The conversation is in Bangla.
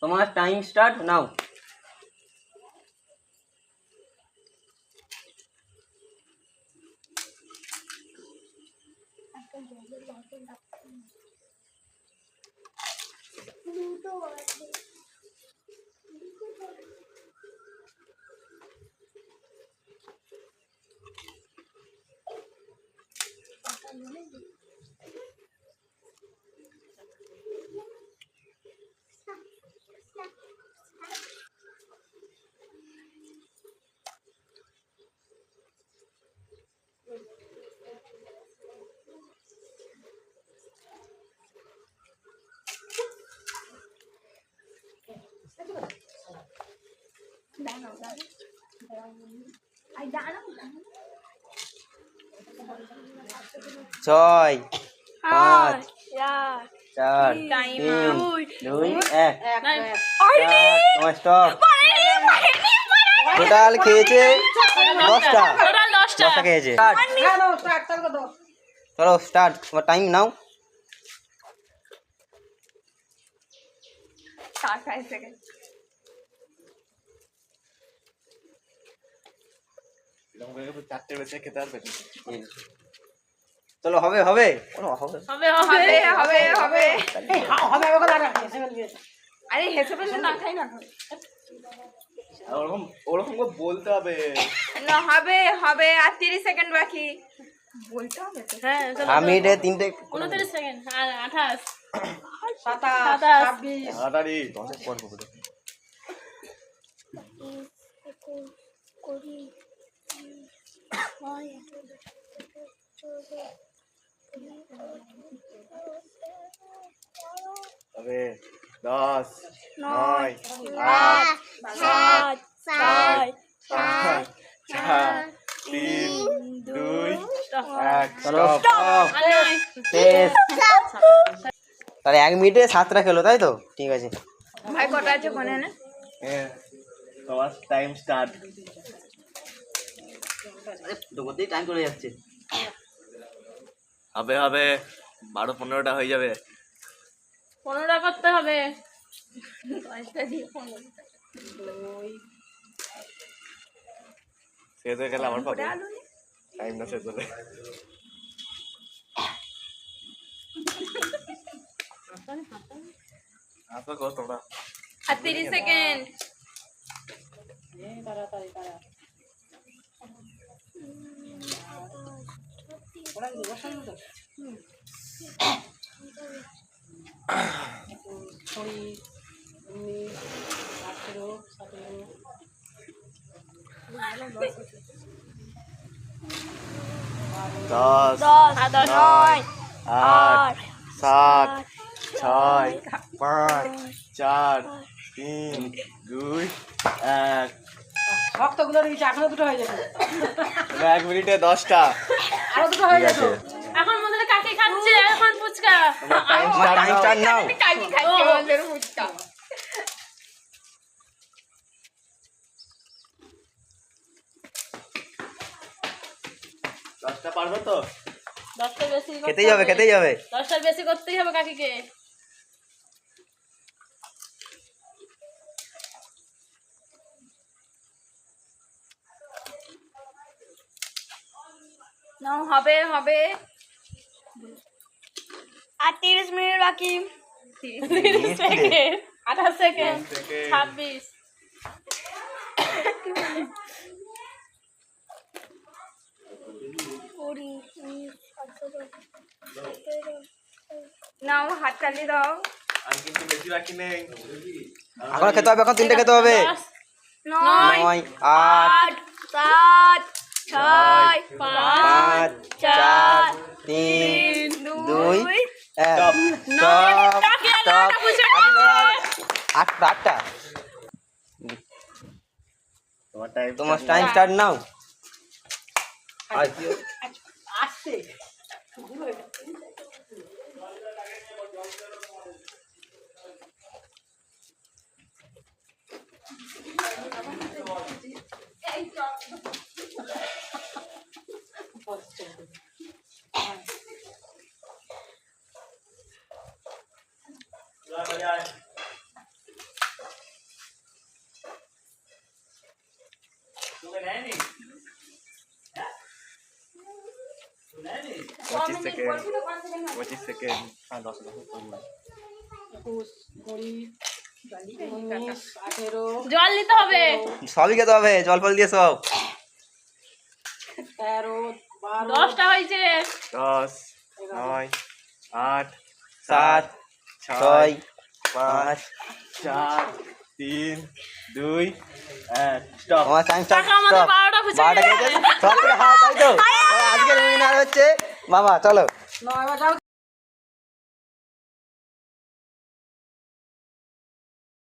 তোমার টাইম স্টার্ট নাও। ছয়, পাঁচ, চার, তিন, দুই, এক। তোমার স্টপ। টোটাল খেয়েছে 10টা। 10টা খেয়েছে। চলো স্টার্ট, তোমার টাইম নাও। চলো হবে হবে আরে হেসে ফেলে না খাই না ওরকম বলতে হবে না হবে হবে আর 30 সেকেন্ড বাকি বলতে হবে তো। হ্যাঁ আমি এটা 3টে 29 সেকেন্ড আর 28 তাড়াতাড়ি 10-এর পর বলতে হবে। 10, 9, 8, 7, 6, 5, 4, 3, 2, 1। চলো টেস্ট। তাহলে 1 মিনিটে 7টা খেলো, তাই তো? ঠিক আছে। ভাই কটা আছে কোনে না তোমার টাইম স্টার্ট। দুটোতেই টাইম চলে যাচ্ছে। হবে হবে 12-15টা হয়ে যাবে। 15টা করতে হবে। শেষ হয়ে গেলে আমার পাবে টাইম না শেষ হলে। আসো কর তোমরা। আর 30 সেকেন্ড দশ, 9 আট, 7, 6, 5, 4, 3, 2, 1। শক্তগুলো রয়েছে, এখনো দুটো হয়ে যাবে। 1 মিনিটে 10টা। আরো দুটো হয়ে ঠিক যাবে। আছে। এখন মধ্যে কাকে খাচ্ছে এখন phuchka. Time time start now. কাকি খাচ্ছে আমাদের ফুচকা দশটা পারবে তো? 10টা বেশি খেতেই হবে খেতেই হবে। 10টার বেশি করতেই হবে কাকিকে। নাও হবে হবে আর 30 মিনিট বাকি 30 সেকেন্ড 28 সেকেন্ড 26 নাও হাত তালি দাও আর কিন্তু বেশি বাকি নেই। এখন খেতে হবে, এখন 3টে খেতে হবে। 9 9, 8, 8 7 6 5, 4, 3, 2, 1। Stop. স্টপ। আটটা। তোমার টাইম স্টার্ট নাও। আসছে 25 সেকেন্ড হ্যাঁ 10 21, 20, 19, 18, জল নিতে হবে। সবই খেতে হবে, জল ফল দিয়ে সব। 13, 12, 10টা হয়েছে। 10 9 8 7 6 6 5 4 3 2 1 স্টপ আমার টাইম স্টার্ট। কাকা আমাদের 12টা ফুচকা 12টা খেয়েছে সব থেকে হাত, তাই তো? আজকের উইনার হচ্ছে বাবা। চলো না, এবার যাও।